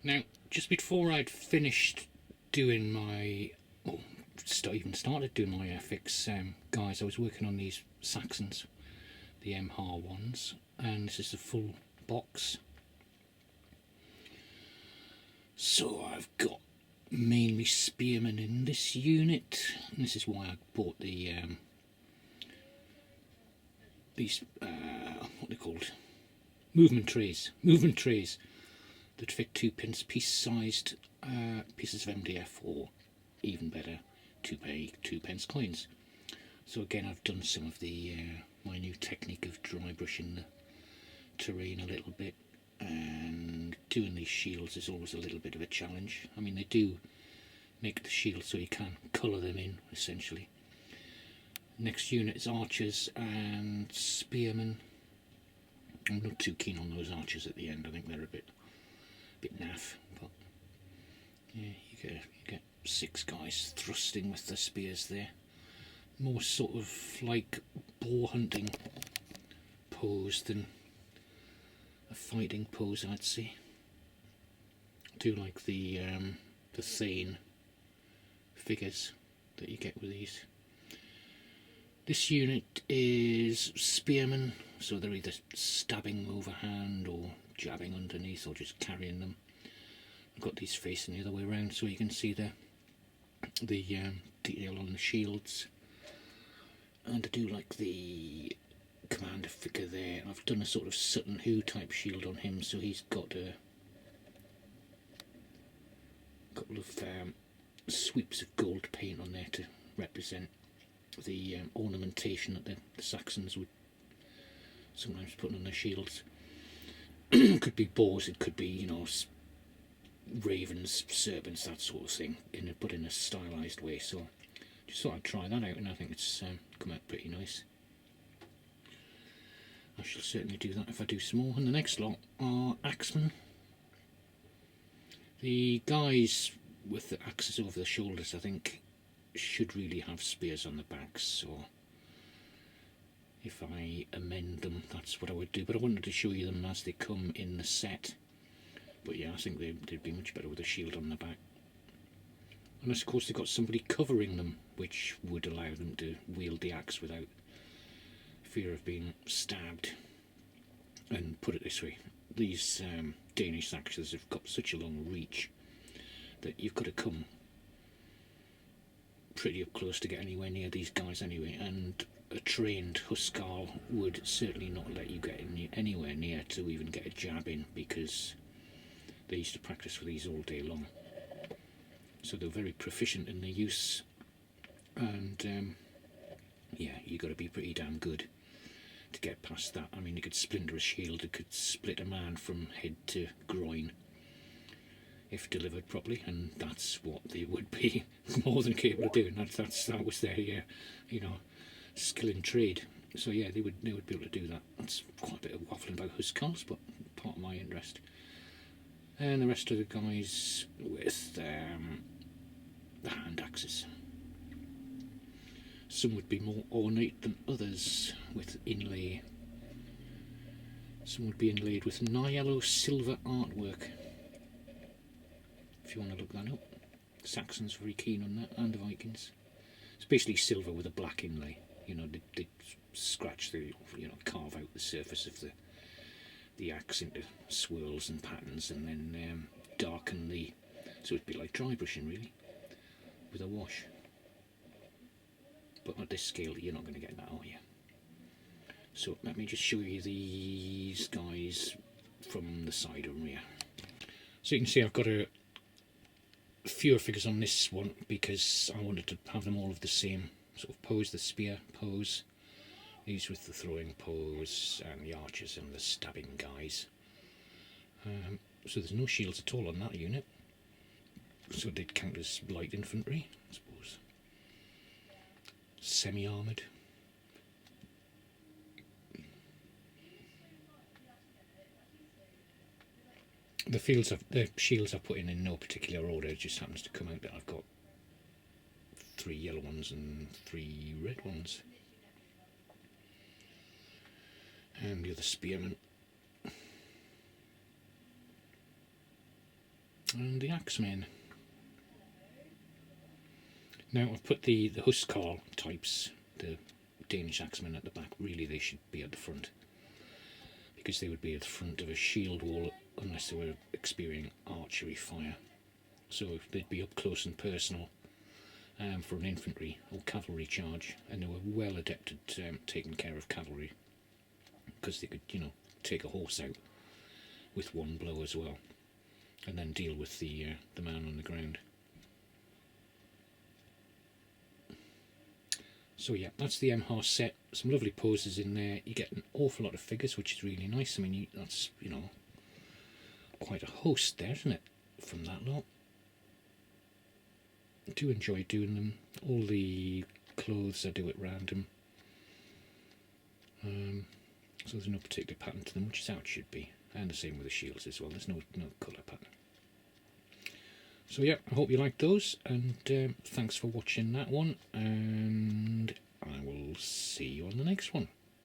Now, just before I'd finished doing my, well, even started doing my FX, guys, I was working on these Saxons, the MHAR ones, and this is the full box. So I've got mainly spearmen in this unit, and this is why I bought the these what they're called, movement trays that fit 2 pence piece sized pieces of MDF, or even better, 2 pence coins. So again, I've done some of the my new technique of dry brushing the terrain a little bit, and doing these shields is always a little bit of a challenge. I mean, they do make the shield so you can colour them in, essentially. Next unit is archers and spearmen. I'm not too keen on those archers at the end. I think they're a bit naff, but yeah, you get 6 guys thrusting with the spears there. More sort of like boar hunting pose than a fighting pose, I'd say. I do like the Thane figures that you get with these. This unit is spearmen, so they're either stabbing overhand or jabbing underneath or just carrying them. I've got these facing the other way around so you can see the detail on the shields. And I do like the commander figure there. I've done a sort of Sutton Hoo type shield on him, so he's got a couple of sweeps of gold paint on there to represent the ornamentation that the Saxons would sometimes put on their shields. It could be boars, it could be, you know, ravens, serpents, that sort of thing, but in a stylised way. So just thought I'd try that out, and I think it's come out pretty nice. I shall certainly do that if I do some more. And the next lot are axemen. The guys with the axes over the shoulders, I think, should really have spears on the backs, so if I amend them, that's what I would do. But I wanted to show you them as they come in the set. But yeah, I think they'd be much better with a shield on the back. Unless, of course, they've got somebody covering them, which would allow them to wield the axe without fear of being stabbed. And put it this way, these Danish axes have got such a long reach that you've got to come pretty up close to get anywhere near these guys anyway, and a trained Huskarl would certainly not let you get anywhere near to even get a jab in, because they used to practice with these all day long. So they're very proficient in their use, and yeah, you've got to be pretty damn good to get past that. I mean, you could splinter a shield, it could split a man from head to groin if delivered properly, and that's what they would be more than capable of doing. That was their you know, skill in trade. So yeah, they would be able to do that. That's quite a bit of waffling about Huskarls, but part of my interest. And the rest of the guys with the hand axes. Some would be more ornate than others with inlay. Some would be inlaid with yellow silver artwork, if you want to look that up. Saxons very keen on that, and the Vikings. It's basically silver with a black inlay. You know, they scratch the, you know, carve out the surface of the axe into swirls and patterns, and then darken the, so it'd be like dry brushing really, with a wash. But at this scale you're not going to get that, are you? So let me just show you these guys from the side and rear. So you can see I've got a fewer figures on this one because I wanted to have them all of the same sort of pose, the spear pose, these with the throwing pose, and the archers and the stabbing guys. So there's no shields at all on that unit, so they'd count as light infantry, I suppose. Semi-armoured. The shields I've put in no particular order. It just happens to come out that I've got 3 yellow ones and 3 red ones. And the other spearmen. and the Axemen. Now I've put the Huskarl types, the Danish Axemen, at the back. Really they should be at the front, because they would be at the front of a shield wall unless they were experiencing archery fire. So they'd be up close and personal for an infantry or cavalry charge, and they were well adept at taking care of cavalry, because they could, you know, take a horse out with one blow as well, and then deal with the man on the ground. So yeah, that's the MH set. Some lovely poses in there. You get an awful lot of figures, which is really nice. I mean, that's, you know, quite a host there, isn't it, from that lot. I do enjoy doing them. All the clothes I do at random. So there's no particular pattern to them, which is how it should be. And the same with the shields as well. There's no colour pattern. So yeah, I hope you liked those, and thanks for watching that one, and I will see you on the next one.